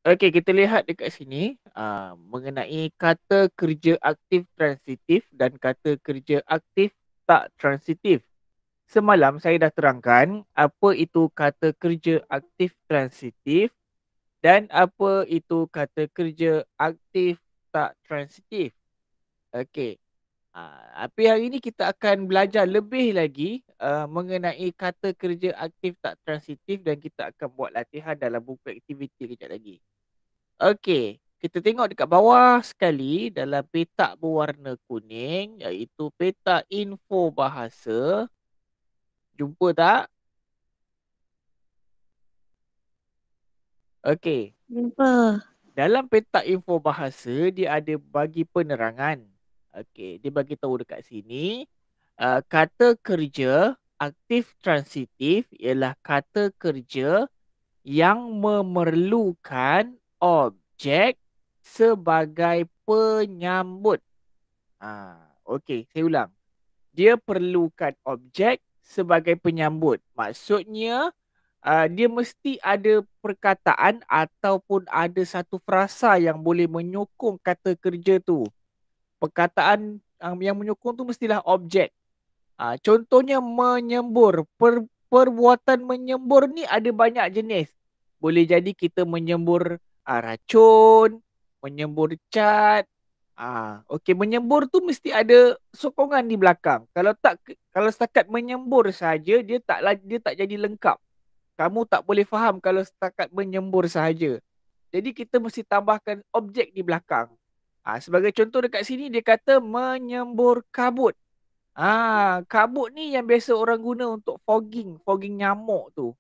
Okey, kita lihat dekat sini mengenai kata kerja aktif transitif dan kata kerja aktif tak transitif. Semalam saya dah terangkan apa itu kata kerja aktif transitif dan apa itu kata kerja aktif tak transitif. Okey. Tapi hari ini kita akan belajar lebih lagi mengenai kata kerja aktif tak transitif dan kita akan buat latihan dalam buku aktiviti kejap lagi. Okey, kita tengok dekat bawah sekali dalam petak berwarna kuning iaitu petak info bahasa. Jumpa tak? Okey, Jumpa. dalam petak info bahasa dia ada bagi penerangan. Okey, dia bagi tahu dekat sini kata kerja aktif transitif ialah kata kerja yang memerlukan objek sebagai penyambut. Okey, saya ulang. Dia perlukan objek sebagai penyambut. Maksudnya, dia mesti ada perkataan ataupun ada satu frasa yang boleh menyokong kata kerja tu. Perkataan yang menyokong tu mestilah objek. Contohnya menyembur. Perbuatan menyembur ni ada banyak jenis. Boleh jadi kita menyembur racun, menyembur cat. Okey, menyembur tu mesti ada sokongan di belakang. Kalau setakat menyembur saja dia tak jadi lengkap. Kamu tak boleh faham kalau setakat menyembur saja. Jadi kita mesti tambahkan objek di belakang. Sebagai contoh dekat sini dia kata menyembur kabut. Kabut ni yang biasa orang guna untuk fogging nyamuk tu.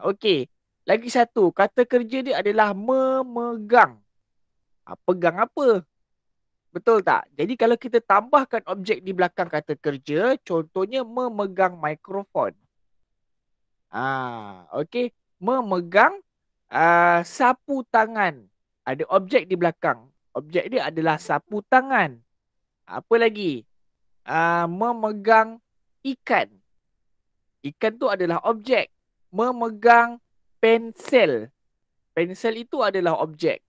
Okey. Lagi satu, kata kerja dia adalah memegang. Pegang apa? Betul tak? Jadi kalau kita tambahkan objek di belakang kata kerja, contohnya memegang mikrofon. Okey. Memegang sapu tangan. Ada objek di belakang. Objek dia adalah sapu tangan. Apa lagi? Memegang ikan. Ikan tu adalah objek. Memegang pensel. Pensel itu adalah objek.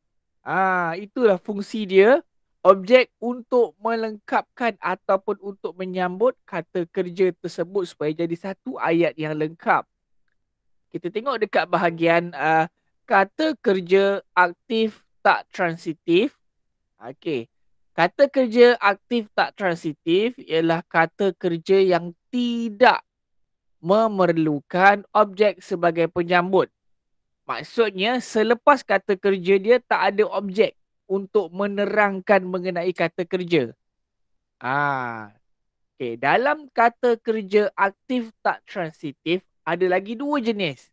Itulah fungsi dia. Objek untuk melengkapkan ataupun untuk menyambut kata kerja tersebut supaya jadi satu ayat yang lengkap. Kita tengok dekat bahagian kata kerja aktif tak transitif. Okey. Kata kerja aktif tak transitif ialah kata kerja yang tidak memerlukan objek sebagai penyambut. Maksudnya selepas kata kerja dia tak ada objek untuk menerangkan mengenai kata kerja. Okey, dalam kata kerja aktif tak transitif ada lagi dua jenis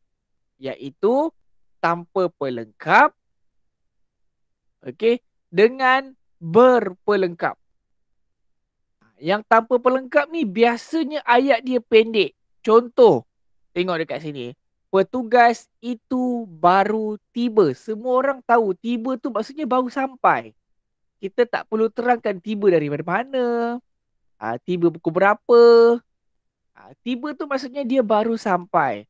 iaitu tanpa pelengkap, okey, dengan berpelengkap. Yang tanpa pelengkap ni biasanya ayat dia pendek. Contoh, tengok dekat sini. Petugas itu baru tiba. Semua orang tahu tiba tu maksudnya baru sampai. Kita tak perlu terangkan tiba daripada mana. Tiba pukul berapa. Tiba tu maksudnya dia baru sampai.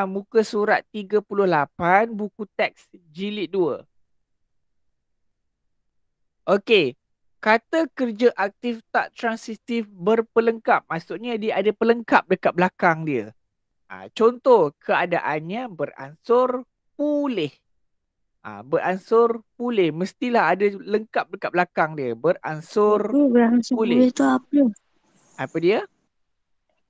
Muka surat 38 buku teks jilid 2. Okey. Kata kerja aktif tak transitif berpelengkap. Maksudnya dia ada pelengkap dekat belakang dia. Contoh keadaannya beransur pulih. Beransur pulih. Mestilah ada lengkap dekat belakang dia. Beransur Itu berangsur pulih pulih. tu apa? Apa dia?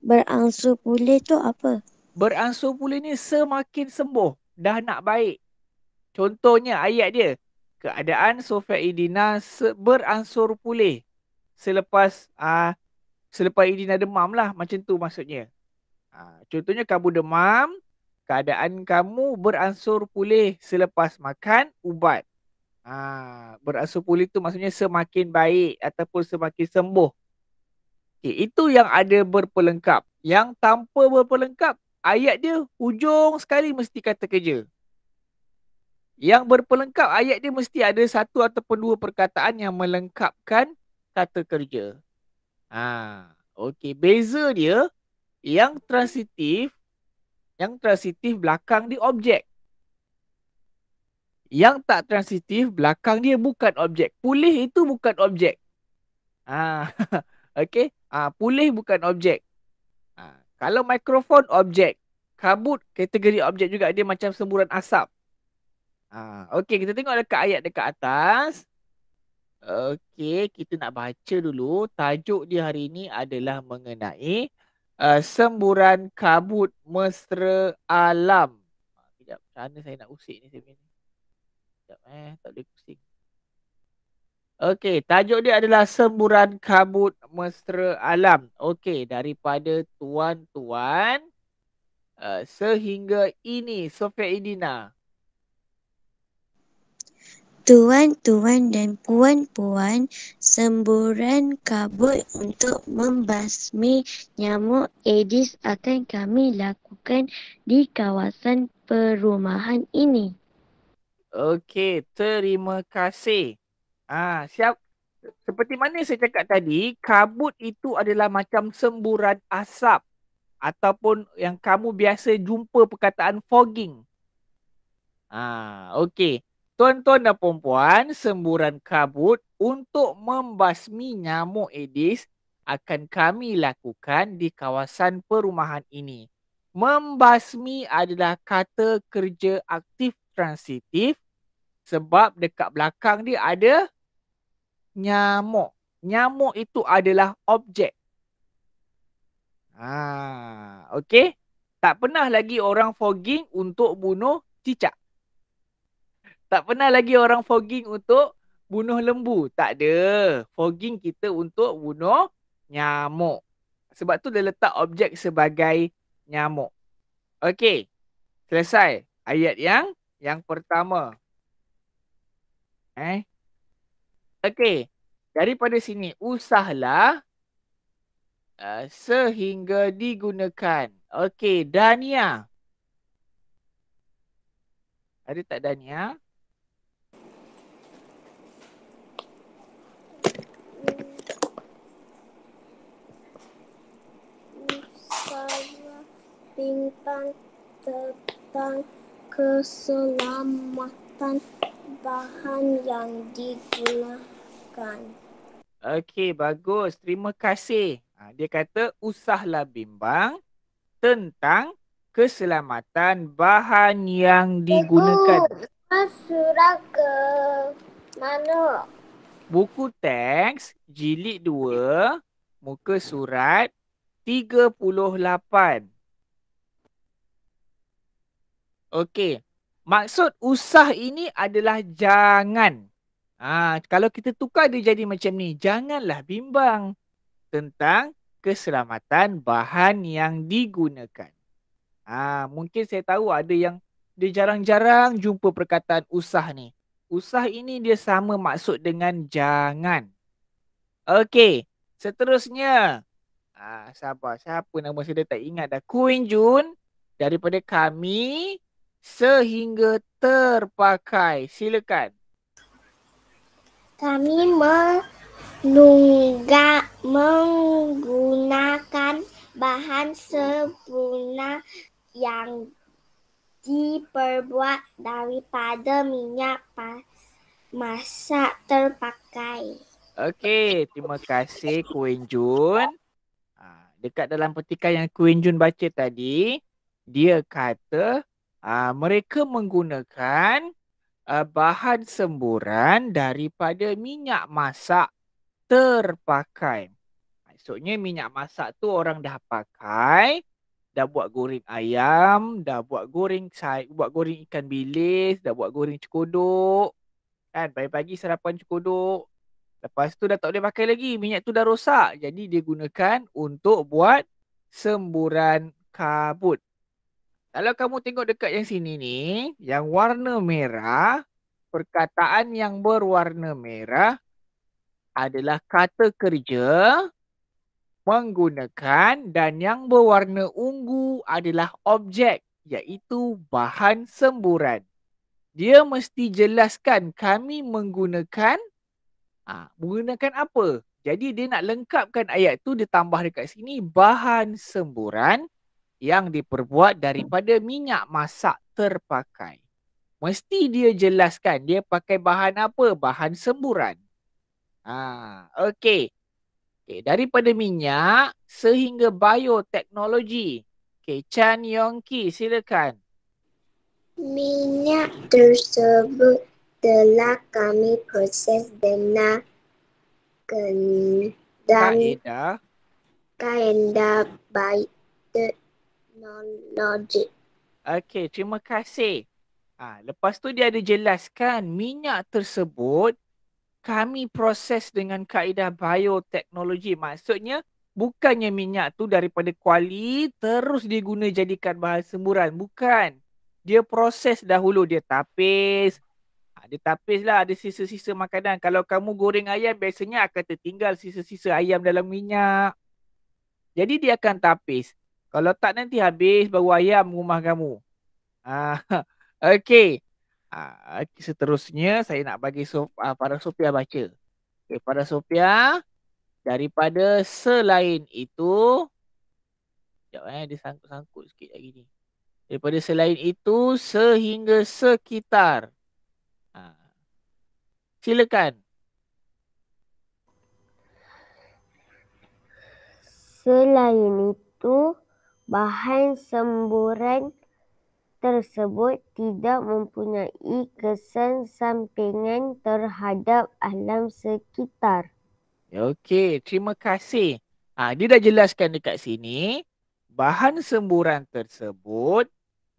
Berangsur pulih tu apa? Beransur pulih ni semakin sembuh. Dah nak baik. Contohnya ayat dia. Keadaan Sofia Idina beransur pulih. Selepas selepas Idina demam lah. Macam tu maksudnya. Contohnya kamu demam. Keadaan kamu beransur pulih selepas makan ubat. Beransur pulih tu maksudnya semakin baik ataupun semakin sembuh. Itu yang ada berpelengkap. Yang tanpa berpelengkap, ayat dia hujung sekali mesti kata kerja. Yang berpelengkap, ayat dia mesti ada satu ataupun dua perkataan yang melengkapkan kata kerja. Okey. Beza dia, yang transitif belakang di objek. Yang tak transitif, belakang dia bukan objek. Pulih itu bukan objek. Okey. Pulih bukan objek. Kalau mikrofon objek. Kabut kategori objek juga, dia macam semburan asap. Okey, kita tengok dekat ayat dekat atas. Okey, kita nak baca dulu. Tajuk dia hari ini adalah mengenai semburan kabut mesra alam. Sekejap, macam mana saya nak usik ni saya punya ni? Sekejap tak boleh pusing. Okey, tajuk dia adalah semburan kabut mesra alam. Okey, daripada tuan-tuan sehingga ini, Sofia Idina. Tuan-tuan dan puan-puan, semburan kabut untuk membasmi nyamuk Aedes akan kami lakukan di kawasan perumahan ini. Okey, terima kasih. Seperti mana saya cakap tadi, kabut itu adalah macam semburan asap ataupun yang kamu biasa jumpa perkataan fogging. Okey. Tuan-tuan dan puan-puan, semburan kabut untuk membasmi nyamuk Aedes akan kami lakukan di kawasan perumahan ini. Membasmi adalah kata kerja aktif transitif sebab dekat belakang dia ada nyamuk. Nyamuk itu adalah objek. Okey. Tak pernah lagi orang fogging untuk bunuh cicak. Tak pernah lagi orang fogging untuk bunuh lembu. Tak ada. Fogging kita untuk bunuh nyamuk. Sebab tu dia letak objek sebagai nyamuk. Okey. Selesai. Ayat yang pertama. Okey. Daripada sini, usahlah sehingga digunakan. Okey, Dania. Ada tak Dania? Saya bintang tentang keselamatan bahan yang digunakan. Okey, bagus. Terima kasih. Dia kata usahlah bimbang tentang keselamatan bahan yang digunakan. Surat ke mana? Buku teks jilid 2, muka surat 38. Okey. Maksud usah ini adalah jangan. Kalau kita tukar dia jadi macam ni. Janganlah bimbang tentang keselamatan bahan yang digunakan. Mungkin saya tahu ada yang dia jarang-jarang jumpa perkataan usah ni. Usah ini dia sama maksud dengan jangan. Okey. Seterusnya. Sabar. Siapa nama saya dah tak ingat dah. Queen Jun. Daripada kami sehingga terpakai. Silakan. Kami menggunakan bahan sempurna yang diperbuat daripada minyak masak terpakai. Okey, terima kasih Queen Jun. Dekat dalam petikan yang Queen Jun baca tadi, dia kata mereka menggunakan bahan semburan daripada minyak masak terpakai. Maksudnya minyak masak tu orang dah pakai, dah buat goreng ayam, dah buat goreng ikan bilis, dah buat goreng cekodok. Kan pagi-pagi sarapan cekodok. Lepas tu dah tak boleh pakai lagi, minyak tu dah rosak. Jadi dia gunakan untuk buat semburan kabut. Kalau kamu tengok dekat yang sini ni, yang warna merah, perkataan yang berwarna merah adalah kata kerja menggunakan, dan yang berwarna ungu adalah objek, iaitu bahan semburan. Dia mesti jelaskan kami menggunakan menggunakan apa? Jadi dia nak lengkapkan ayat tu, dia tambah dekat sini bahan semburan yang diperbuat daripada minyak masak terpakai. mesti dia jelaskan dia pakai bahan apa? Bahan semburan. Okey. Daripada minyak sehingga bioteknologi. Chan Yong Ki, silakan. Minyak tersebut telah kami proses dengan Kaedah kaedah bioteknologi. Okey, terima kasih. Lepas tu dia ada jelaskan minyak tersebut kami proses dengan kaedah bioteknologi. Maksudnya bukannya minyak tu daripada kuali terus diguna jadikan bahan semburan. Bukan. Dia proses dahulu. Dia tapis. Dia tapis lah. Ada sisa-sisa makanan. Kalau kamu goreng ayam biasanya akan tertinggal sisa-sisa ayam dalam minyak. Jadi dia akan tapis. Kalau tak nanti habis baru ayam rumah kamu. Okey. Seterusnya saya nak bagi para Sophia baca. Para Sophia, daripada selain itu, sekejap dia sangkut-sangkut sikit lagi ni. Daripada selain itu sehingga sekitar. Silakan. Selain itu, bahan semburan tersebut tidak mempunyai kesan sampingan terhadap alam sekitar. Okey, terima kasih. Dia dah jelaskan dekat sini, bahan semburan tersebut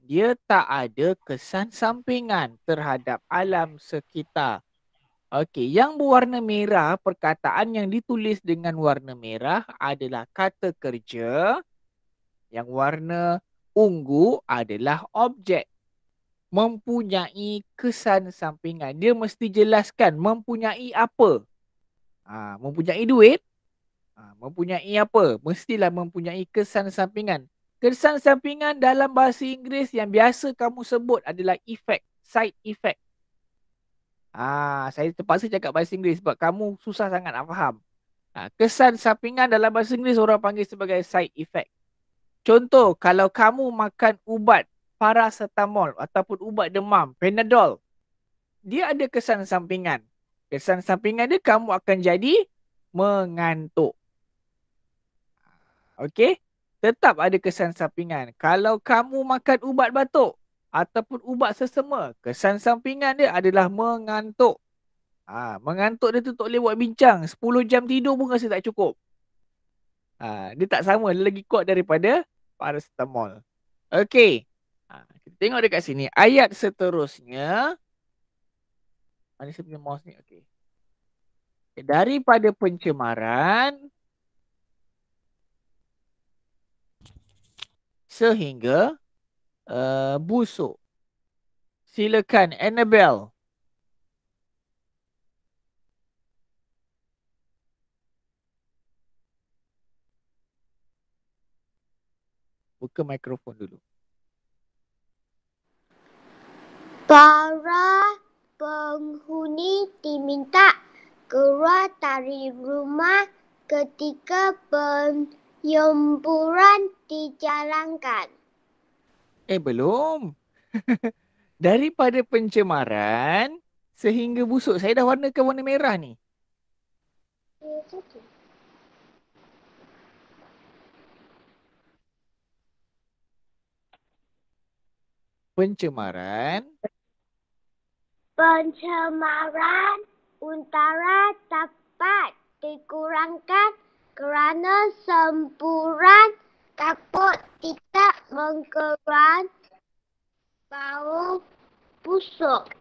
dia tak ada kesan sampingan terhadap alam sekitar. Okey, yang berwarna merah, perkataan yang ditulis dengan warna merah adalah kata kerja. Yang warna ungu adalah objek. Mempunyai kesan sampingan. Dia mesti jelaskan mempunyai apa. Mempunyai duit. Mempunyai apa? Mestilah mempunyai kesan sampingan. Kesan sampingan dalam bahasa Inggeris yang biasa kamu sebut adalah effect. Side effect. Saya terpaksa cakap bahasa Inggeris sebab kamu susah sangat nak faham. Kesan sampingan dalam bahasa Inggeris orang panggil sebagai side effect. Contoh, kalau kamu makan ubat paracetamol ataupun ubat demam, Panadol, dia ada kesan sampingan. Kesan sampingan dia kamu akan jadi mengantuk. Okey? Tetap ada kesan sampingan. Kalau kamu makan ubat batuk ataupun ubat sesama, kesan sampingan dia adalah mengantuk. Mengantuk dia tu tak boleh buat bincang. 10 jam tidur pun rasa tak cukup. Dia tak sama. Dia lagi kuat daripada paracetamol. Okey. Kita tengok dekat sini. Ayat seterusnya. Mana saya punya mouse ni? Okey. Daripada pencemaran sehingga busuk. Silakan Annabelle. Buka mikrofon dulu. Para penghuni diminta keluar dari rumah ketika penyemburan dijalankan. Belum. Daripada pencemaran sehingga busuk. Saya dah warnakan warna merah ni. Pencemaran udara dapat dikurangkan kerana semburan kabut tidak mengeluarkan bau busuk.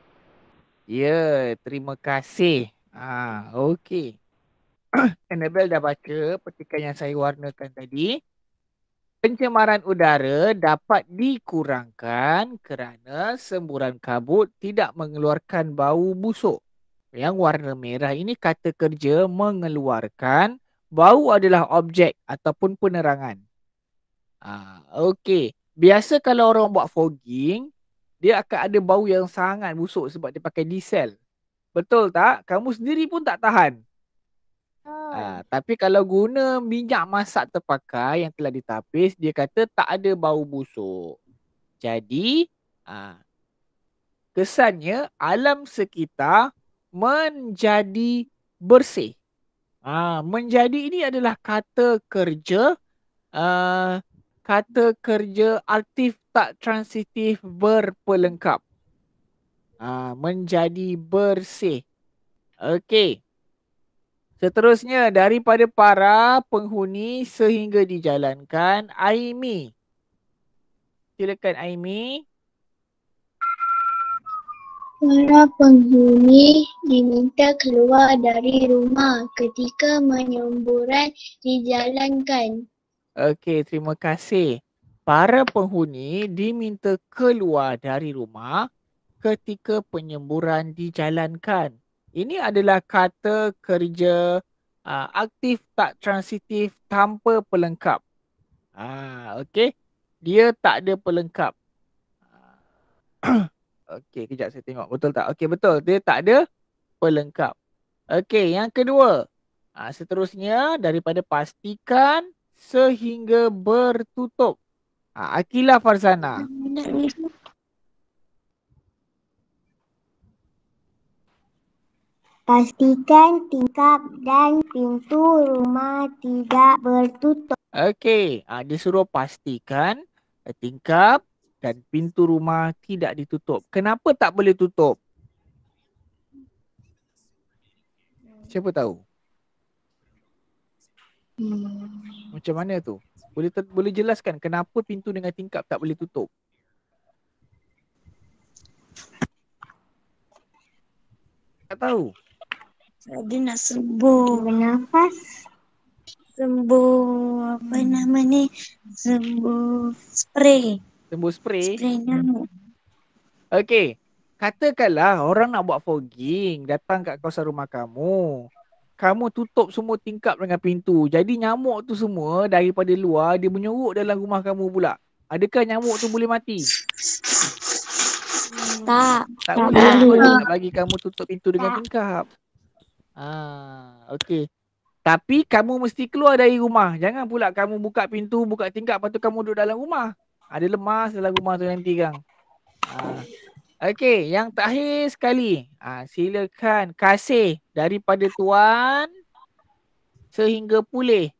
Ya, terima kasih. Okey. Annabelle dah baca petikan yang saya warnakan tadi. Pencemaran udara dapat dikurangkan kerana semburan kabut tidak mengeluarkan bau busuk. Yang warna merah ini kata kerja mengeluarkan. Bau adalah objek ataupun penerangan. Okey. Biasa kalau orang buat fogging, dia akan ada bau yang sangat busuk sebab dia pakai diesel. Betul tak? Kamu sendiri pun tak tahan. Tapi kalau guna minyak masak terpakai yang telah ditapis, dia kata tak ada bau busuk. Jadi, kesannya alam sekitar menjadi bersih. Menjadi ini adalah kata kerja aktif tak transitif berpelengkap. Menjadi bersih. Okey. Seterusnya, daripada para penghuni sehingga dijalankan, Aimi. Silakan Aimi. Para penghuni diminta keluar dari rumah ketika penyemburan dijalankan. Okey, terima kasih. Para penghuni diminta keluar dari rumah ketika penyemburan dijalankan. Ini adalah kata kerja aktif tak transitif tanpa pelengkap. Okey. Dia tak ada pelengkap. Okey, kejap saya tengok. Betul tak? Okey, betul. Dia tak ada pelengkap. Okey, yang kedua. Seterusnya, daripada pastikan sehingga bertutup. Akilah Farzana. Pastikan tingkap dan pintu rumah tidak bertutup. Okey, dia suruh pastikan tingkap dan pintu rumah tidak ditutup. Kenapa tak boleh tutup? Siapa tahu? Macam mana tu? Boleh jelaskan kenapa pintu dengan tingkap tak boleh tutup? Tak tahu. Dia nak sembuh Bernafas. sembuh apa nama ni? Sembuh spray. Sembuh spray. Spray nyamuk. Okey. Katakanlah orang nak buat fogging datang kat kawasan rumah kamu. Kamu tutup semua tingkap dengan pintu. Jadi nyamuk tu semua daripada luar dia menyeruk dalam rumah kamu pula. Adakah nyamuk tu boleh mati? Tak. Tak boleh. Sebab dia tak bagi kamu tutup pintu dengan tingkap. Okey. Tapi kamu mesti keluar dari rumah. Jangan pula kamu buka pintu, buka tingkap, lepas tu kamu duduk dalam rumah. Ada lemas dalam rumah tu nanti kan. Okey, yang terakhir sekali. Silakan kasih daripada tuan sehingga pulih.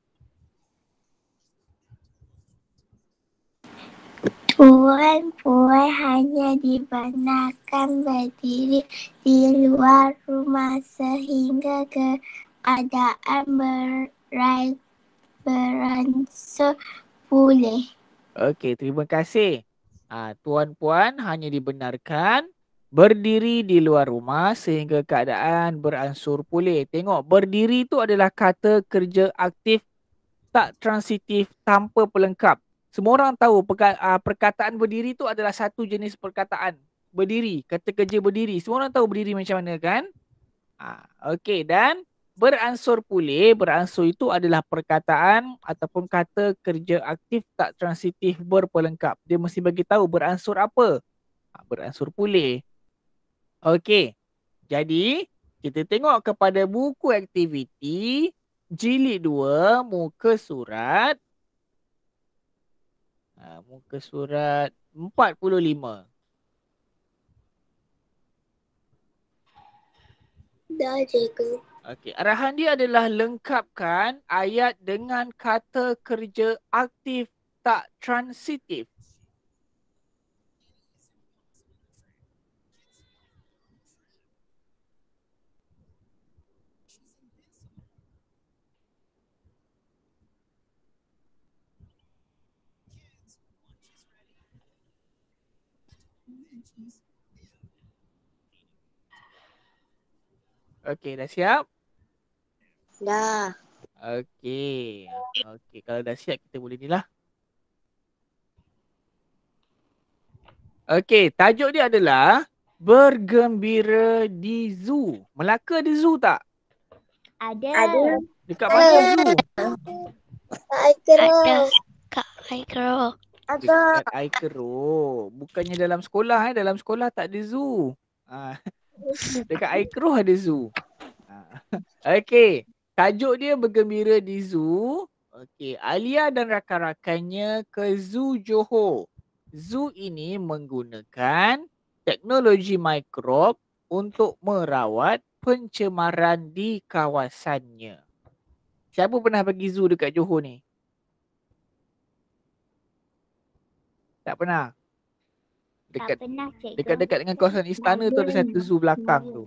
Puan-puan hanya dibenarkan berdiri di luar rumah sehingga keadaan beransur pulih. Okey, terima kasih. Tuan-puan hanya dibenarkan berdiri di luar rumah sehingga keadaan beransur pulih. Tengok, berdiri tu adalah kata kerja aktif tak transitif tanpa pelengkap. Semua orang tahu perkataan berdiri tu adalah satu jenis perkataan. Berdiri, kata kerja berdiri. Semua orang tahu berdiri macam mana kan? Okey, dan beransur pulih, beransur itu adalah perkataan ataupun kata kerja aktif tak transitif berpelengkap. Dia mesti bagi tahu beransur apa? Beransur pulih. Okey. Jadi, kita tengok kepada buku aktiviti jilid 2 muka surat 45. Dah cikgu. Okey, arahan dia adalah lengkapkan ayat dengan kata kerja aktif tak transitif. Okey, dah siap? Dah. Okey. Okey, kalau dah siap kita boleh ni lah. Okey, tajuk dia adalah bergembira di zoo. Melaka ada zoo tak? Ada. Dekat mana zoo? Ada. Kak Aikro. Dekat Aikro. Bukannya dalam sekolah dalam sekolah tak ada zoo. Dekat Aikro ada zoo. Okey, tajuk dia bergembira di zoo. Okey, Alia dan rakan-rakannya ke Zoo Johor. Zoo ini menggunakan teknologi mikrob untuk merawat pencemaran di kawasannya. Siapa pernah pergi zoo dekat Johor ni? Tak pernah? Tak pernah cikgu. Dekat-dekat dengan kawasan istana tu ada satu zoo belakang tu.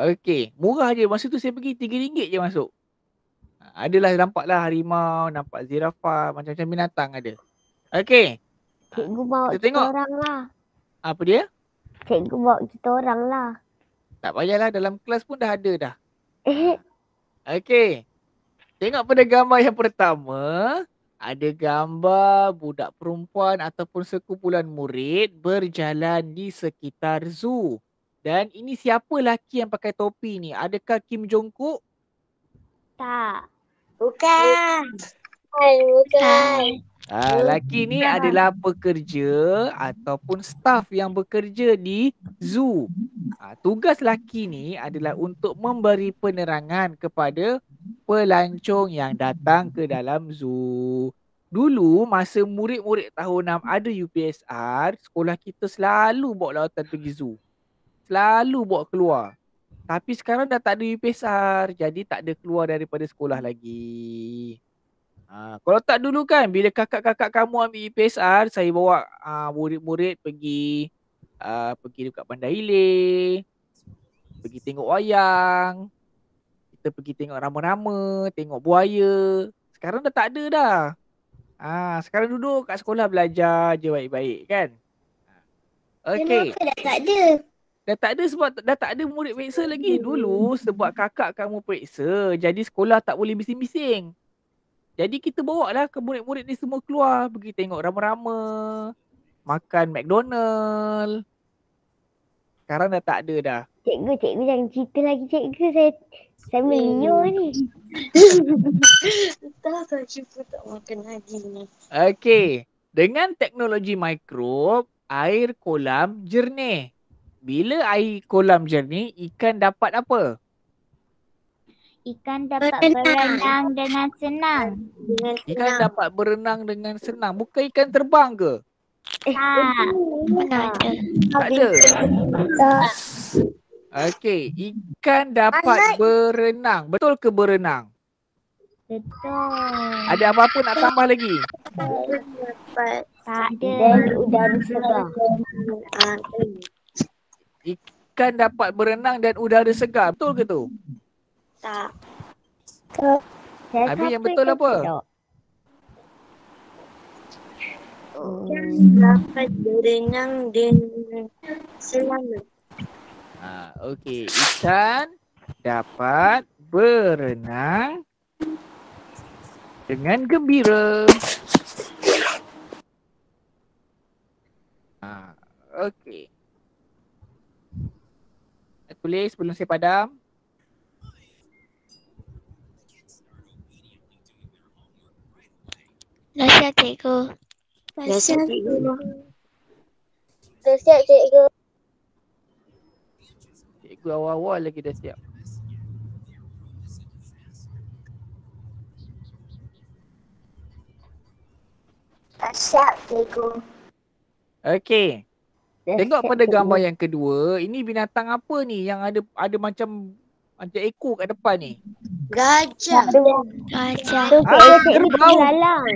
Okey. Murah je. Masa tu saya pergi RM3 je masuk. Adalah nampaklah harimau, nampak zirafah, macam-macam binatang ada. Okey. Cikgu bawa Kita kita tengok. orang lah. Apa dia? Cikgu bawa kita orang lah. Tak payahlah, dalam kelas pun dah ada dah. Okey. Tengok pada gambar yang pertama. Ada gambar budak perempuan ataupun sekumpulan murid berjalan di sekitar zoo. Dan ini siapa lelaki yang pakai topi ni? Adakah Kim Jong-kook? Tak. Bukan. Lelaki ni adalah pekerja ataupun staf yang bekerja di zoo. Tugas lelaki ni adalah untuk memberi penerangan kepada pelancong yang datang ke dalam zoo. Dulu masa murid-murid tahun 6 ada UPSR, sekolah kita selalu bawa lawatan pergi zoo. Selalu bawa keluar. Tapi sekarang dah tak ada UPSR, jadi tak ada keluar daripada sekolah lagi. Kalau tak dulu kan, bila kakak-kakak kamu ambil UPSR, saya bawa murid-murid pergi dekat Bandar Ilir, pergi tengok wayang, kita pergi tengok rama-rama, tengok buaya. Sekarang dah tak ada dah. Sekarang duduk kat sekolah belajar je baik-baik kan. Okey. Kenapa dah tak ada? Dah tak ada sebab dah tak ada murid periksa lagi. Dulu sebab kakak kamu periksa, jadi sekolah tak boleh bising-bising. Jadi kita bawa lah ke murid-murid ni semua keluar, pergi tengok rama-rama, makan McDonald. Sekarang dah tak ada dah. Cikgu jangan cerita lagi cikgu. Saya meliur ni. Tak, cikgu tak makan lagi ni. Okey. Dengan teknologi mikrob, air kolam jernih. Bila air kolam jernih, ikan dapat apa? Ikan dapat berenang dengan senang. Ikan dapat berenang dengan senang. Bukan ikan terbang ke? Tak. Tak ada. Okey. Ikan dapat berenang. Betul ke berenang? Betul. Ada apa-apa nak tambah lagi? Tak ada. Dan udara segar. Ikan dapat berenang dan udara segar. Betul ke tu? Tak. Habis yang betul apa? Dapat berenang dan selamat. Okey. Ikan dapat berenang dengan gembira. Okey. Tulis sebelum saya padam. Dah siap cikgu. Dah siap, cikgu. Dah siap cikgu. Cikgu awal-awal lagi dah siap. Dah siap cikgu. Okey. Tengok pada gambar yang kedua, ini binatang apa ni yang ada macam ekor kat depan ni? Gajah. Gajah. Kerbau. Belalang.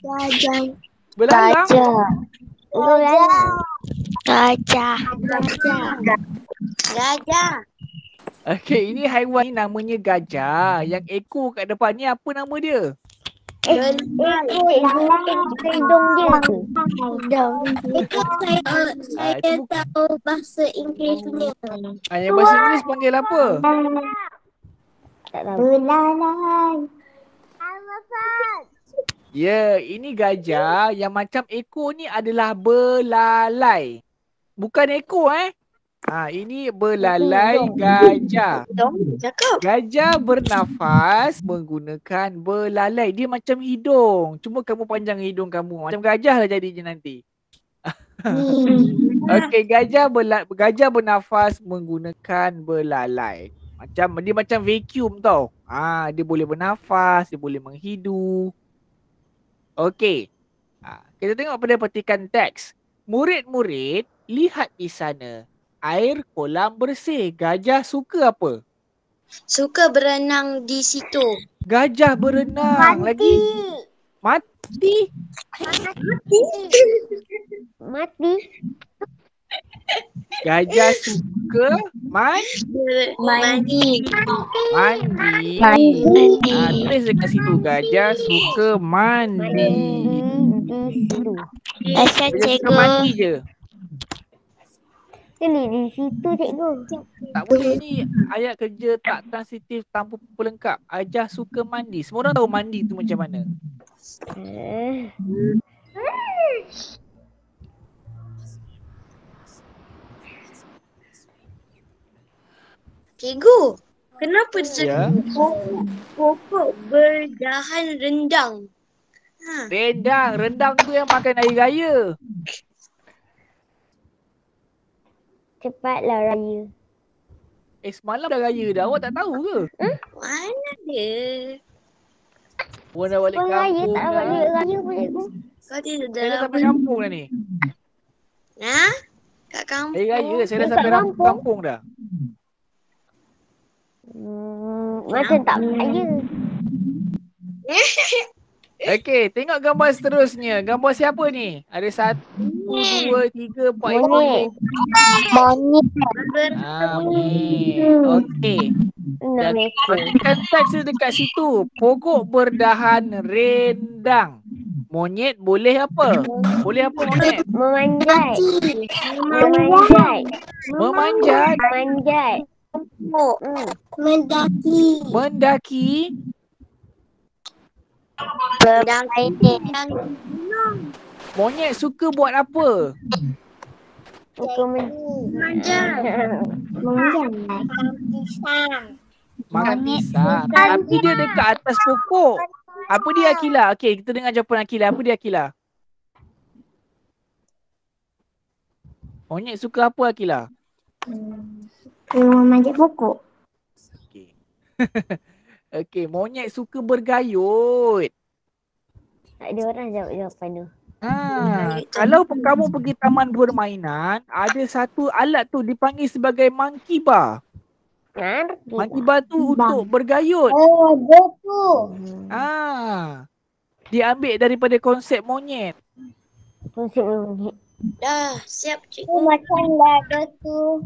Gajah. Belalang. Gajah. Gajah. Okey, ini haiwan ni namanya gajah. Yang ekor kat depan ni apa nama dia? Hidung dia. Saya tahu bahasa Inggerisnya. Yang bahasa Inggeris panggil apa? Tak tahu. Belalang. Ya, ini gajah yang macam ekor ni adalah belalai. Bukan ekor ini belalai gajah. Cakap. Gajah bernafas menggunakan belalai. Dia macam hidung. Cuma kamu panjang hidung kamu. Macam gajah lah jadinya nanti. Okey, gajah bernafas menggunakan belalai. Dia macam vacuum tau. Dia boleh bernafas, dia boleh menghidu. Okey. Kita tengok pada petikan teks. Murid-murid Lihat di sana. Air kolam bersih. Gajah suka apa? Suka berenang di situ. Gajah berenang. Lagi? Mati. Mati. Gajah suka Mandi. mandi. Mandi. Tulis dekat situ. Gajah suka mandi. Di situ. Asal Gajah suka cikgu. mandi je. Tulis di situ cikgu. Tak boleh ni ayat kerja tak transitif tanpa pelengkap. Gajah suka mandi. Semua orang tahu mandi tu macam mana. Cikgu, kenapa Ya. pokok berdahan rendang? Rendang. Rendang tu yang makan hari raya. Cepatlah raya. Semalam dah raya dah. Awak tak tahu ke? Mana dia? Orang dah balik Orang raya kampung tak dapat dah. duit raya pun cikgu. Kau tidak Saya dah dalam sampai kampung dah ni. kat kampung. Hari raya saya dah Dekat sampai kampung. kampung dah. Macam tak raya. Okey, tengok gambar seterusnya. Gambar siapa ni? Ada 1, 2, 3, 4 ekor. Monyet. Monyet. Monyet. Okey. 6 ekor. Perhatikan teks dia dekat situ. Pokok berdahan rendang. Monyet boleh apa? Boleh apa monyet? Memanjat. Memanjat. Memanjat. Memanjat. Mendaki. Mendaki. Monyet suka buat apa? Suka Memanjat. Makan pisang. Tapi dia dekat atas pokok. Apa dia Akila? Okey, kita dengar jawapan Akila. Apa dia Akila? Monyet suka apa Akila? Memanjat pokok. Okey. Okey, monyet suka bergayut. Tak ada orang jawab jawapan tu. Kalau kamu pergi taman permainan, ada satu alat tu dipanggil sebagai monkey bar. Monkey bar tu untuk bergayut. Oh, dia tu. Dia ambil daripada konsep monyet. Konsep monyet. Dah, siap cikgu. Oh, macam dah ada tu.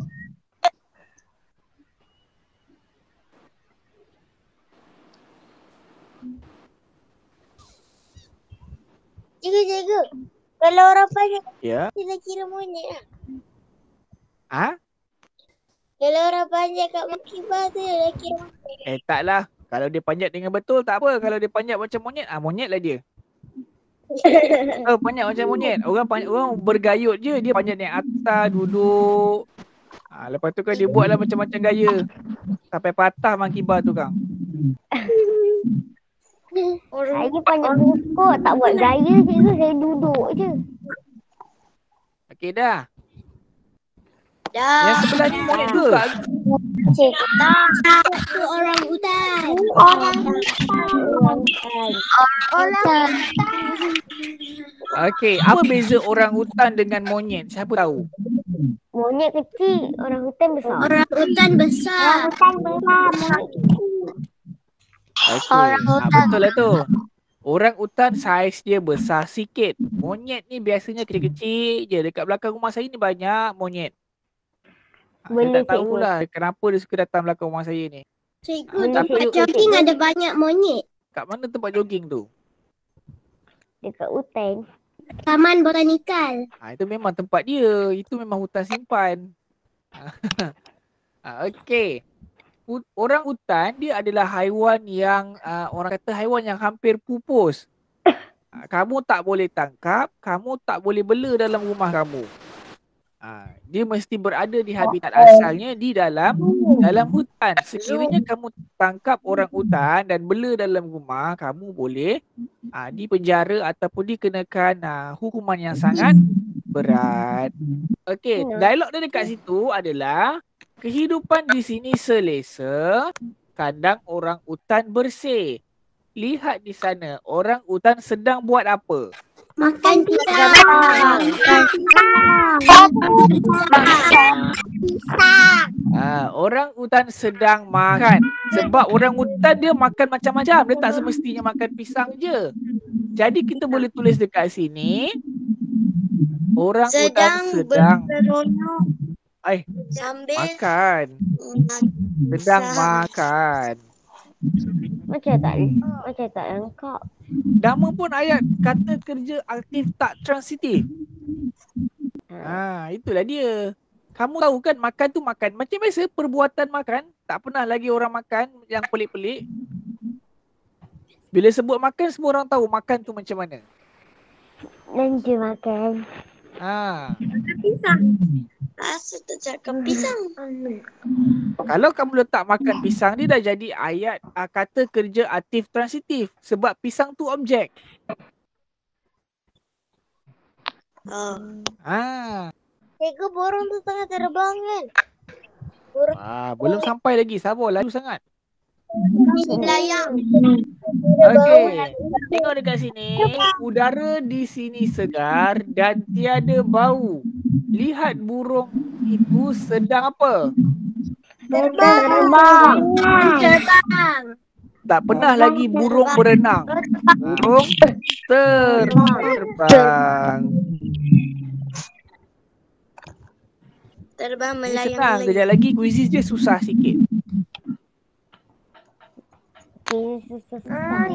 Cikgu. Kalau orang panjat, Ya. dia dah kira monyet lah. Kalau orang panjat kat monkey bar tu, dia dah kira monyet. Taklah. Kalau dia panjat dengan betul tak apa. Kalau dia panjat macam monyet, monyet lah dia. Panjat macam monyet. Orang bergayut je. Dia panjat naik atas, duduk. Lepas tu kan dia buatlah macam-macam gaya. Sampai patah monkey bar tu Kang. Saya panjat pokok. Tak buat gaya cikgu. Saya duduk je. Okey dah. Dah. Yang sebelah ni monyet juga. Itu orang hutan. Okey, apa beza orang hutan dengan monyet? Siapa tahu? Monyet kecil. Orang hutan besar. Orang hutan besar. Okey, betul lah tu. Orang hutan saiz dia besar sikit. Monyet ni biasanya kecil-kecil je. Dekat belakang rumah saya ni banyak monyet. Saya Boleh, tak tahulah kenapa dia suka datang belakang rumah saya ni. Cikgu, Tapi- tempat jogging ada banyak monyet. Kat mana tempat jogging tu? Dekat hutan. Taman botanikal. Itu memang tempat dia. Itu memang hutan simpan. Okey. Orang hutan dia adalah haiwan yang orang kata haiwan yang hampir pupus. Kamu tak boleh tangkap, kamu tak boleh bela dalam rumah kamu. Dia mesti berada di habitat asalnya di dalam hutan. Sekiranya kamu tangkap orang hutan dan bela dalam rumah, kamu boleh dipenjara ataupun dikenakan hukuman yang sangat berat. Okey, dialog dia dekat situ adalah kehidupan di sini selesa, kandang orang hutan bersih. Lihat di sana, orang hutan sedang buat apa? Makan pisang. Orang utan sedang makan. Sebab orang utan dia makan macam-macam. Dia tak semestinya makan pisang je. Jadi kita boleh tulis dekat sini. Orang utan sedang sambil makan. Sedang makan. Macam tak lengkap. Nama pun ayat kata kerja aktif tak transitif. Itulah dia. Kamu tahu kan makan tu makan. Macam biasa perbuatan makan. Tak pernah lagi orang makan yang pelik-pelik. Bila sebut makan semua orang tahu makan tu macam mana. Belanja makan. pisang. Asal tak cakap pisang. Kalau kamu letak makan pisang, dia dah jadi ayat kata kerja aktif transitif. Sebab pisang tu objek. Cikgu, burung tu tengah terbang kan? Belum sampai lagi. Sabar, laju sangat. Layang. Okey. Tengok dekat sini. Udara di sini segar dan tiada bau. Lihat burung itu sedang apa? Terbang. Tak pernah lagi burung berenang. Burung terbang. Terbang Ini melayang. senang. Kejap lagi kuisis dia susah sikit. Tak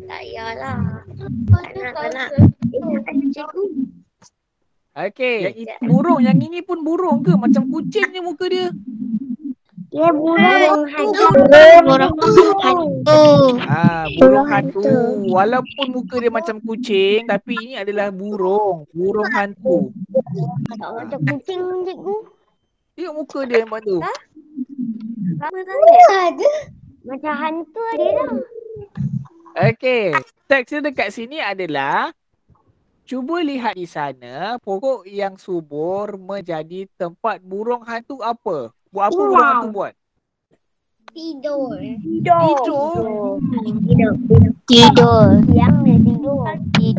payahlah. Nak. Cikgu. Okey. Yang itu burung. Yang ini pun burung ke? Macam kucing ni muka dia. Ya, burung hantu. Burung hantu. Walaupun muka dia macam kucing, tapi ini adalah burung. Burung hantu. Tak macam kucing, cikgu. Tengok muka dia yang tu. Macam hantu ada lah. Okey. Teks dia dekat sini adalah cuba lihat di sana pokok yang subur menjadi tempat burung hantu apa? Buat apa burung hantu buat? Tidur. Tidur. Yang dia tidur.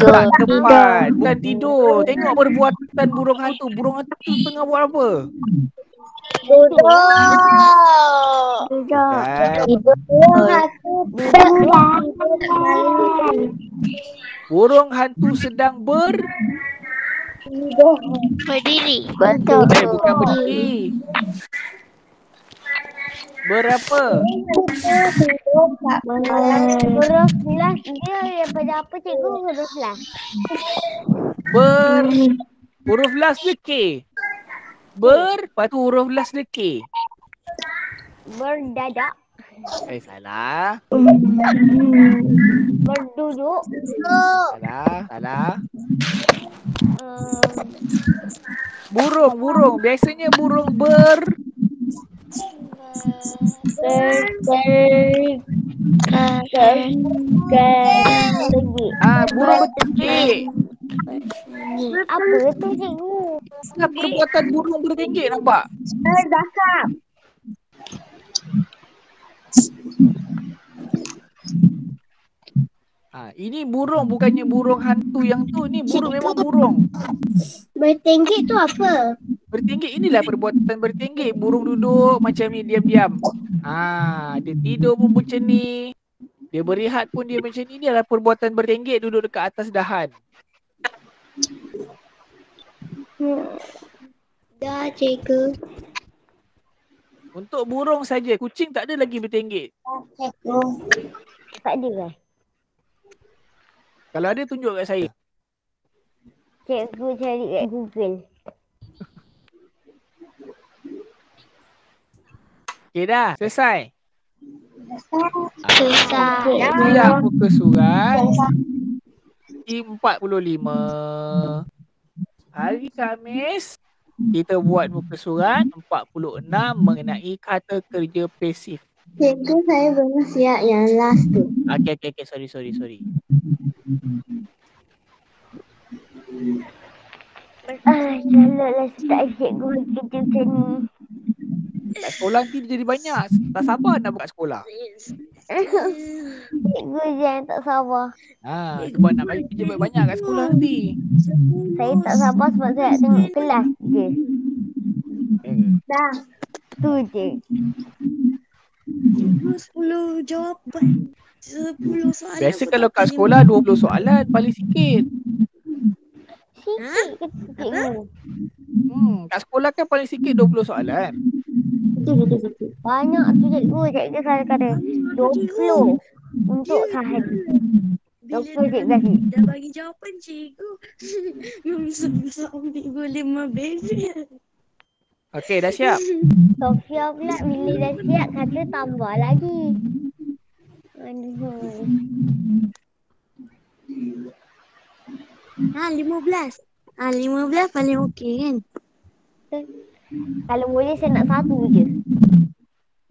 Tak tepat. Bukan tidur. Tengok perbuatan burung hantu. Burung hantu tengah buat apa? Burung hantu sedang Berdiri. Betul. bukan berdiri. Berapa? Huruf last dia daripada apa, cikgu? Huruf last. Huruf last dia K. Lepas tu huruf last dia K. Berdadak. Salah. Berduduk. Salah. Burung. Biasanya burung burung bertenggek. Apa tu, cikgu? Perbuatan burung bertenggek nampak? Berdakap. Ini burung, bukannya burung hantu yang tu. Ni burung memang burung. Bertenggek tu apa? Bertenggek inilah perbuatan bertenggek. Burung duduk macam ni diam-diam. Dia tidur pun macam ni. Dia berehat pun dia macam ni. Dia adalah perbuatan bertenggek duduk dekat atas dahan. Dah, cikgu. Untuk burung saja. Kucing tak ada lagi bertenggek. Tak ada kan? Kalau ada tunjuk kat saya. Cikgu cari kat Google. Okey dah. Selesai. Susah. Siap muka surat. 45. Hari Khamis. Kita buat muka surat 46 mengenai kata kerja pasif. Cikgu, saya belum siap yang last tu. Okay. Sorry. Calonlah start cikgu kerja macam ni. Kat sekolah nanti dia jadi banyak. Tak sabar nak buka sekolah. Cikgu je yang tak sabar. Sebab nak bagi kerja banyak kat sekolah nanti. Saya tak sabar sebab saya nak tengok kelas je. Dah. Tu je. 10 jawapan. 10 soalan. Biasa pun kalau tak kat pilih sekolah 20 soalan paling sikit. Sikit ke cikgu? Kat sekolah kan paling sikit 20 soalan. Banyak tu cikgu. Cikgu saya kata 20 untuk sehari. Bila Doktor cikgu dah, kasi. dah bagi jawapan cikgu. Bisa ambil boleh bebel. Okey, dah siap? Sofia pula bila dah siap kata tambah lagi. Aduh. 15. 15 paling okey kan? Kalau boleh saya nak satu je.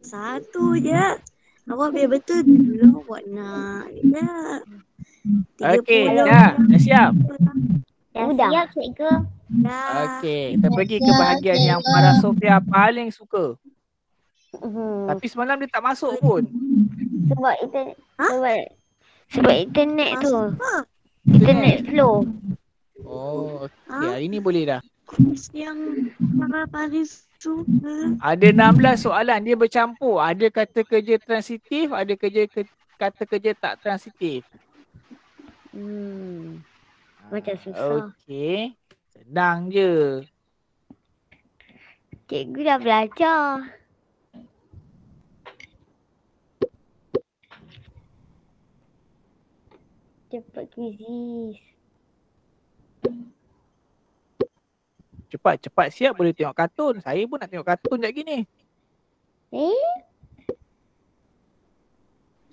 Satu je. Awak biar betul dulu awak nak. Ya. Okey, 30. dah siap? Dah siap cikgu. Dah. Okey, kita pergi ke bahagian yang para Sofia paling suka. Tapi semalam dia tak masuk pun. Sebab internet. Ha? Sebab internet tu. Apa? Internet slow. Oh, okey. Hari ni boleh dah. Yang para paling suka. Ada 16 soalan. Dia bercampur. Ada kata kerja transitif, ada kata kerja tak transitif. Macam susah. Okey. Senang je. Cikgu dah belajar. Cepat kuisis. Cepat siap boleh tengok kartun. Saya pun nak tengok kartun sekejap gini.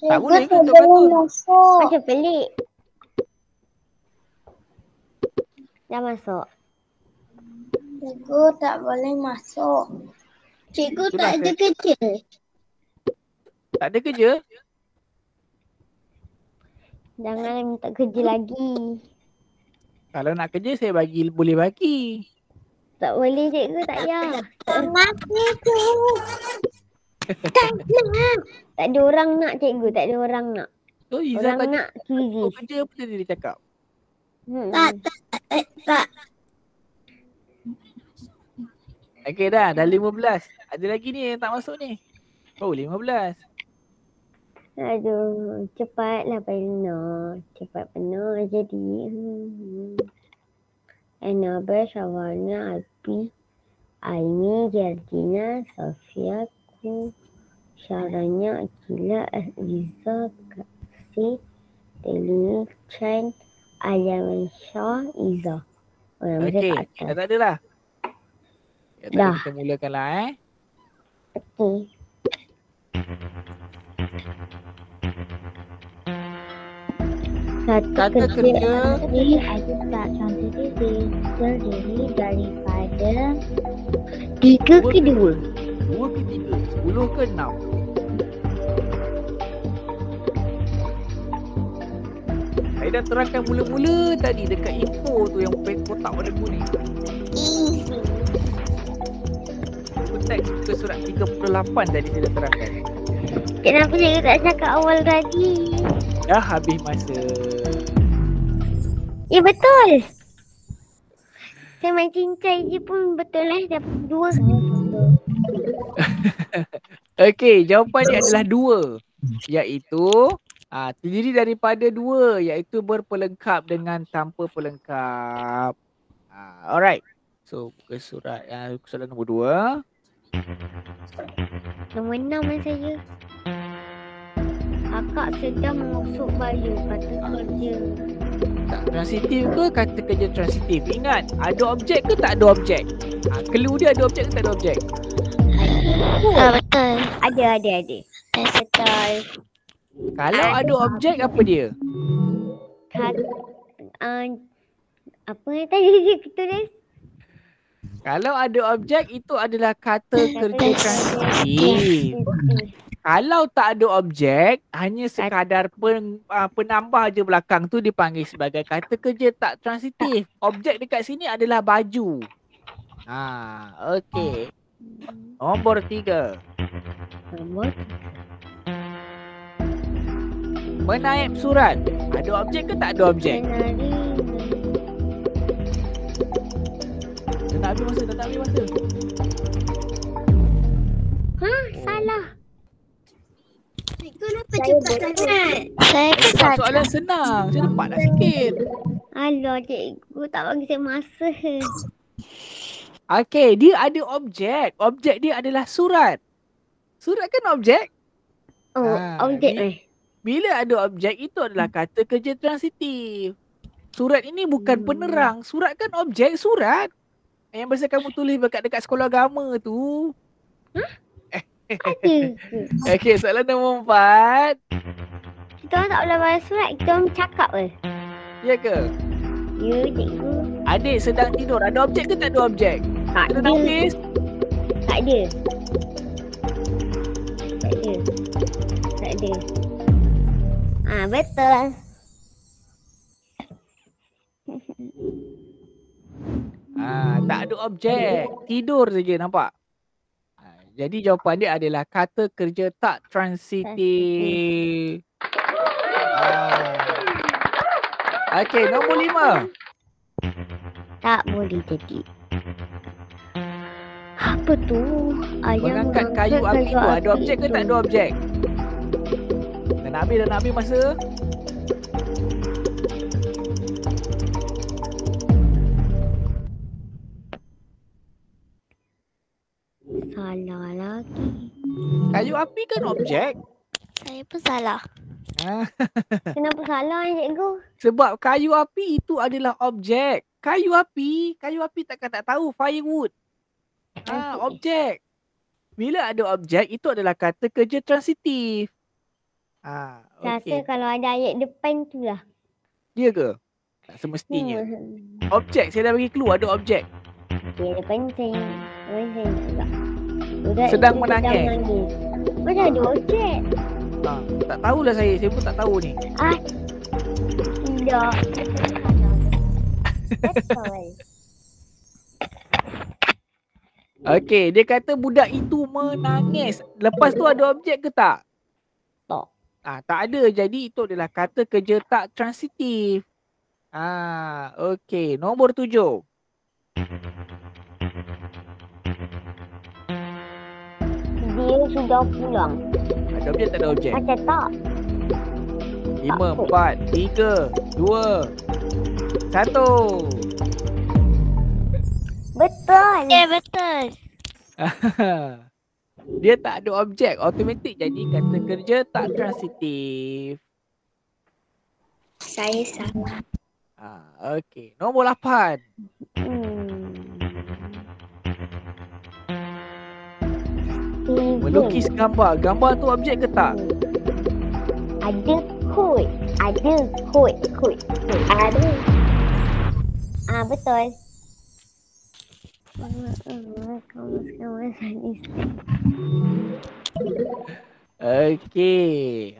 Tak boleh ke tengok kartun? Macam pelik. Dah masuk. Cikgu tak boleh masuk. Cikgu Itulah tak ada kerja. Tak ada kerja? Jangan minta kerja lagi. Kalau nak kerja saya boleh bagi. Tak boleh cikgu, tak payah. Tak ada orang nak cikgu, tak ada orang nak. So Izzah Orang tadi nak kuisis. kerja apa tadi dia cakap? Tak. Okey dah 15. Ada lagi ni yang tak masuk ni. Oh 15. Aduh, cepatlah penuh. Cepat penuh jadi. Annabel, Shawana, Abi, Aini, Georgina, Sofia, Ku, Syaranya, Akila, Liza, Kasih, Telini, Chan, Aliaman Shah, Izzah. Okey, dah tak ada lah. Dah. Kita mulakanlah Okey. Kata kerja ini adalah contoh terdiri daripada 3 ke 2? 2 ke 3, 10 ke 6. Saya dah terangkan mula-mula tadi dekat info tu yang kotak warna kuning. Teks muka surat 38 tadi saya dah terangkan. Kenapa saya tak cakap awal tadi? Dah habis masa. Ya betul. Saya main cincai je pun betul lah. Dapat 2. Okey, jawapan dia adalah 2. Iaitu terdiri daripada 2, iaitu berpelengkap dengan tanpa pelengkap. Alright. So buka surat soalan nombor 2. Nombor 6 lah saya. Akak sedang mengusuk baju, kata kerja. Tak transitif ke kata kerja transitif? Ingat, ada objek ke tak ada objek? Clue dia ada objek ke tak ada objek? Betul. Ada. Betul. Kalau ada objek, apa dia? Apa yang tadi dia tulis? Kalau ada objek, itu adalah kata kerja transitif. Kalau tak ada objek, hanya sekadar penambah je belakang tu dipanggil sebagai kata kerja tak transitif. Objek dekat sini adalah baju. Okey. Nombor 3. Menaip surat. Ada objek ke tak ada objek? nak habis masa, dah nak habis masa. Salah. Cikgu kenapa cepat sangat? Saya Sebab salah. soalan senang. Saya cepatlah sikit. Alah cikgu tak bagi saya masa. Okey, dia ada objek. Objek dia adalah surat. Surat kan objek? Oh, objek Bila ada objek, itu adalah kata kerja transitif. Surat ini bukan penerang. Surat kan objek, surat. Yang biasa kamu tulis dekat sekolah agama tu. Ada. Okey, soalan nombor 4. Kita orang tak boleh balas surat. Kita orang cakap ke? Ya ke? Ya cikgu. Adik sedang tidur. Ada objek ke tak ada objek? Tak Kita ada. tulis. Tak ada. Tak ada. Tak ada. Betul. Tak ada objek. Tidur saja, nampak? Jadi jawapan dia adalah kata kerja tak transitif. Okey, nombor 5. Tak boleh jadi. Apa tu? Mengangkat kayu api tu ada objek ke tak ada objek? Dah nak habis masa. Salah lagi. Kayu api kan objek. Saya pun salah. Kenapa salah cikgu? Sebab kayu api itu adalah objek. Kayu api takkan tak tahu firewood. Objek. Bila ada objek, itu adalah kata kerja transitif. Rasa Okey. kalau ada ayat depan tu lah. Dia ke? Tak semestinya. Objek, saya dah bagi clue ada objek. Okey, ada penting. Penting juga. Budak Sedang itu menangis. Mana ada objek? Tak tahulah saya pun tak tahu ni. Tidak. Betul. Okey, dia kata budak itu menangis. Lepas tu ada objek ke tak? Tak. Tak ada. Jadi itu adalah kata kerja tak transitif. Okey. Nombor 7. Dia sudah pulang. Ada objek tak ada objek? Macam tak. 5, 4, 3, 2, 1. Betul. Ya, betul. Dia tak ada objek. Automatik jadi kata kerja tak transitif. Saya salah. Okey. Nombor 8. Melukis gambar. Gambar tu objek ke tak? Ada kod. Ada kod. Ada. Betul. Okey.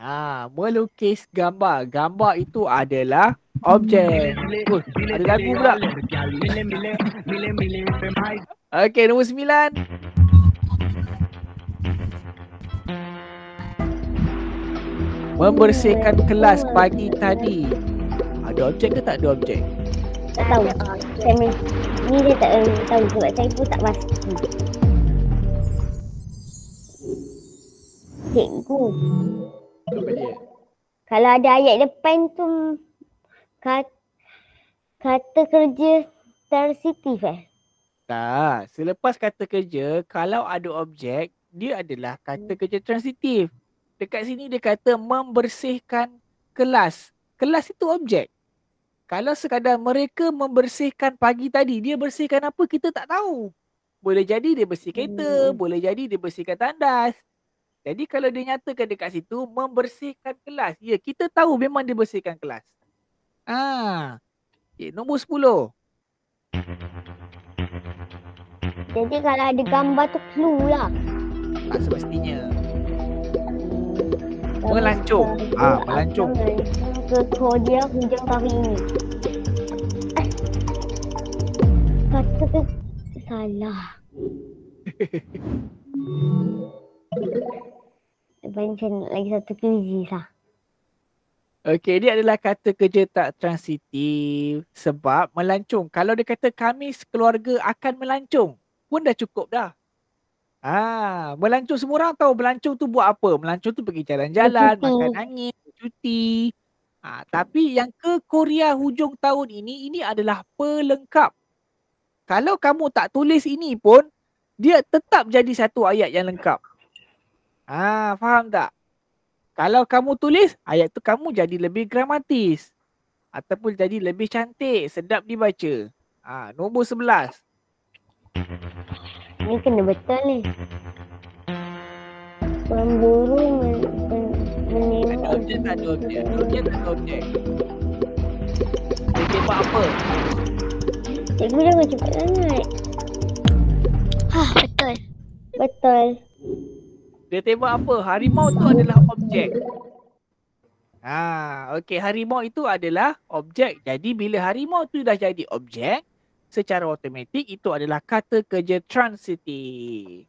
Melukis gambar. Gambar itu adalah objek. Ada lagu pula. Okey, nombor 9. Membersihkan kelas pagi tadi. Ada objek ke tak ada objek? Tak tahu. Ni dia tak tahu sebab saya pun tak pasti. Cikgu, Apa dia? kalau ada ayat depan tu kata kerja transitif Tak. Selepas kata kerja, kalau ada objek, dia adalah kata kerja transitif. Dekat sini dia kata membersihkan kelas. Kelas itu objek. Kalau sekadar mereka membersihkan pagi tadi, dia bersihkan apa kita tak tahu. Boleh jadi dia bersih kereta, boleh jadi dia bersihkan tandas. Jadi kalau dia nyatakan dekat situ membersihkan kelas, ya kita tahu memang dia bersihkan kelas. Okay, nombor 10. Jadi kalau ada gambar tu clue lah. Tak semestinya. Melancong. Melancong. Ke Korea hujung tahun ini. Kata ke salah. Bancen lagi satu quiz lah. Okey, dia adalah kata kerja tak transitif sebab melancong. Kalau dia kata kami sekeluarga akan melancong pun dah cukup dah. Melancong semua orang tahu melancong tu buat apa. Melancong tu pergi jalan-jalan, makan Bercuti. angin, bercuti. Tapi yang ke Korea hujung tahun ini adalah pelengkap. Kalau kamu tak tulis ini pun, dia tetap jadi satu ayat yang lengkap. Faham tak? Kalau kamu tulis, ayat tu kamu jadi lebih gramatis. Ataupun jadi lebih cantik, sedap dibaca. Nombor 11. Ni kena betul ni. Pemburu menembak. Ada objek tak ada objek? Objek tak ada objek? Dia tembak apa? Cikgu jangan cepat sangat. Betul. Betul. Dia tembak apa? Harimau tu adalah objek. Okey, harimau itu adalah objek. Jadi bila harimau tu dah jadi objek, secara automatik itu adalah kata kerja transitif.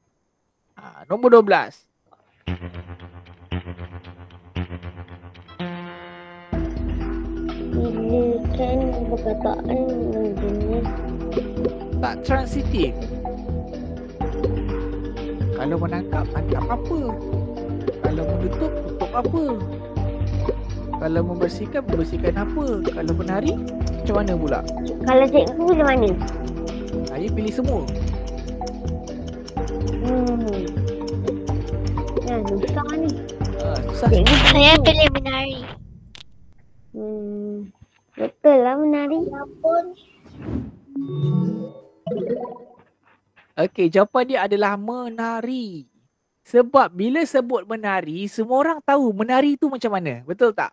Nombor 12. Pilihkan perkataan menjenis. Tak transitif. Kalau menangkap, tangkap apa? Kalau menutup, tutup apa? Kalau membersihkan, membersihkan apa? Kalau menari, macam mana pula? Kalau cikgu macam mana? Saya pilih semua. Susah ni. Susah. Cikgu Saya pilih menari. Betul lah menari. Okey, jawapan dia adalah menari. Sebab bila sebut menari, semua orang tahu menari tu macam mana. Betul tak?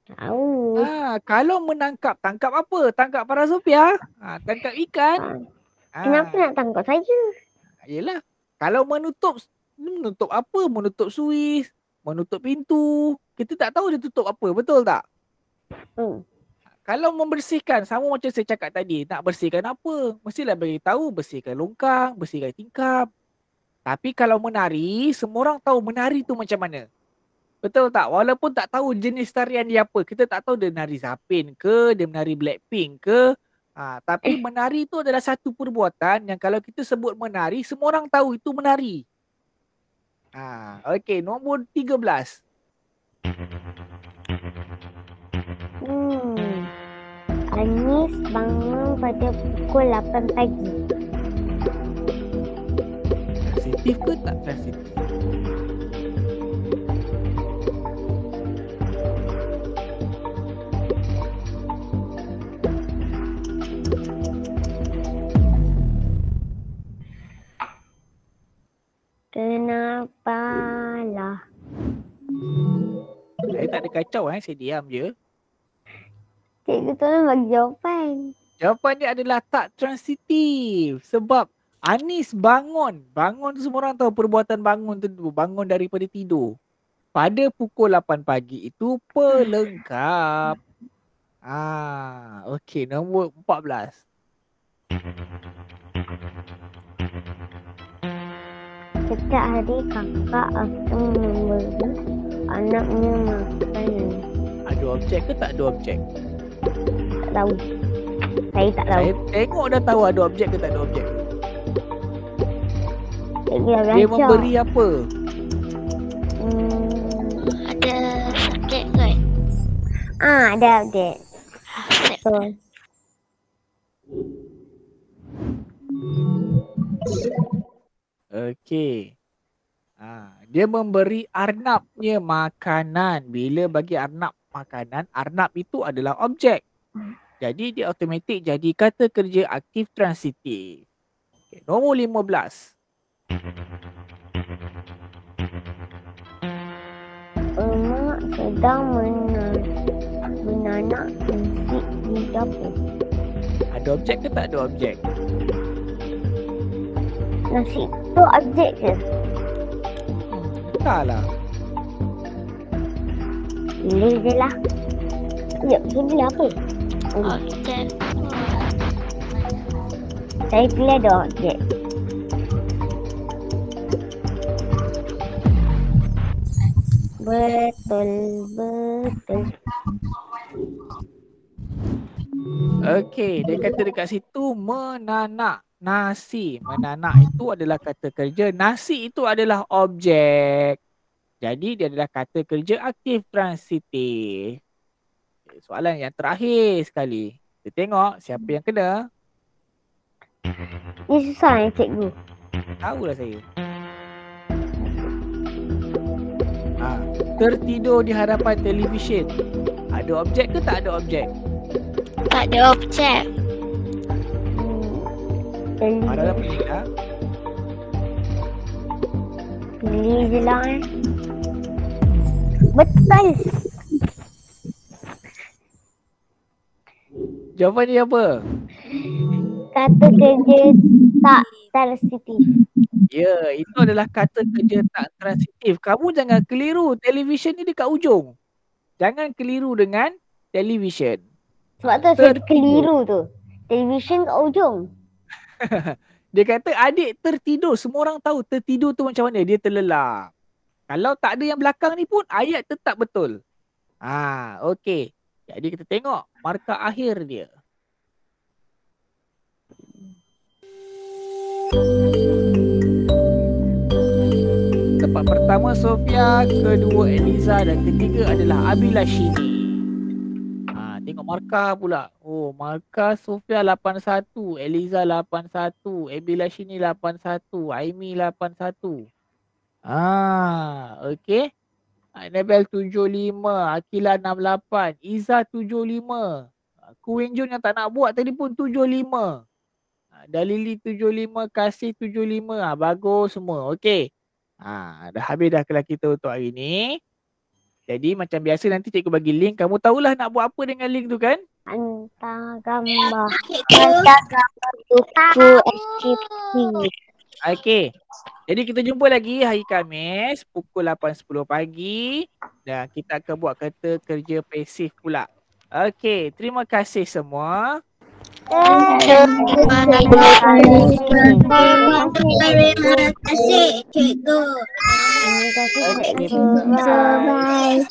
Tahu. Kalau menangkap, tangkap apa? Tangkap para Sophia. Tangkap ikan. Kenapa nak tangkap saya? Yelah. Kalau menutup apa? Menutup suis, menutup pintu. Kita tak tahu dia tutup apa. Betul tak? Kalau membersihkan, sama macam saya cakap tadi. Nak bersihkan apa? Mestilah bagi tahu bersihkan longkang, bersihkan tingkap. Tapi kalau menari, semua orang tahu menari tu macam mana. Betul tak? Walaupun tak tahu jenis tarian dia apa. Kita tak tahu dia menari Zapin ke, dia menari Blackpink ke. Tapi menari tu adalah satu perbuatan yang kalau kita sebut menari, semua orang tahu itu menari. Okey, nombor 13. Anis bangun pada pukul 8 pagi. Transitif ke tak transitif? Kenapalah? Saya tak ada kacau saya diam je. Cikgu tolong bagi jawapan. Jawapan dia adalah tak transitif. Sebab Anis bangun. Bangun tu semua orang tahu perbuatan bangun tu. Bangun daripada tidur. Pada pukul 8 pagi itu pelengkap. Okey, nombor 14. Setiap hari kakak akan memberi anaknya makanan. Ada objek ke tak ada objek? Tak tahu. Saya tak tahu. Saya tengok dah tahu ada objek ke tak ada objek. Cikgu dah belajar. Dia memberi apa? Ada subjek ke? Ada objek. Betul. Okey. Dia memberi Arnabnya makanan. Bila bagi Arnab makanan, Arnab itu adalah objek. Jadi dia automatik jadi kata kerja aktif transitif. Okay, nombor 15. Emak sedang menanak nasi di dapur. Ada objek ke tak ada objek? Nasi tu objek ke? Entahlah. Pilih je lah. Ya, pilih apa? Objek. Saya pilih ada objek. Betul. Okey, dia kata dekat situ menanak nasi. Menanak itu adalah kata kerja. Nasi itu adalah objek. Jadi dia adalah kata kerja aktif transitif. Soalan yang terakhir sekali. Kita tengok siapa yang kena. Ni susah ni cikgu. Tahulah saya. Tertidur di hadapan televisyen. Ada objek ke tak ada objek? Tak ada objek. Ada dah pilih dah. Pilih je lah Betul. Jawapan dia apa? Kata kerja tak transitif. Ya, itu adalah kata kerja tak transitif. Kamu jangan keliru. Televisyen ni dekat ujung. Jangan keliru dengan televisyen. Sebab tu saya keliru tu. Televisyen kat ujung. Dia kata adik tertidur. Semua orang tahu tertidur tu macam mana. Dia terlelap. Kalau tak ada yang belakang ni pun ayat tetap betul. Okey. Jadi kita tengok markah akhir dia. Tempat pertama Sofia, kedua Eliza dan ketiga adalah Abilashini. Tengok markah pula. Oh, markah Sofia 81, Eliza 81, Abilashini 81, Aimi 81. Okey. Annabel 75, Akila 68, Iza 75. Queen Jun yang tak nak buat tadi pun 75. Dalili 75, Kasih 75. Bagus semua. Okey. Dah habis dah kelas kita untuk hari ni. Jadi macam biasa nanti cikgu bagi link. Kamu tahulah nak buat apa dengan link tu kan? Hantar gambar. Hantar gambar buku SCP. Okey. Jadi kita jumpa lagi hari Khamis pukul 8.10 pagi. Dan kita akan buat kata kerja pasif pula. Okey. Terima kasih semua. Terima kasih, cikgu. Terima kasih cikgu. Bye.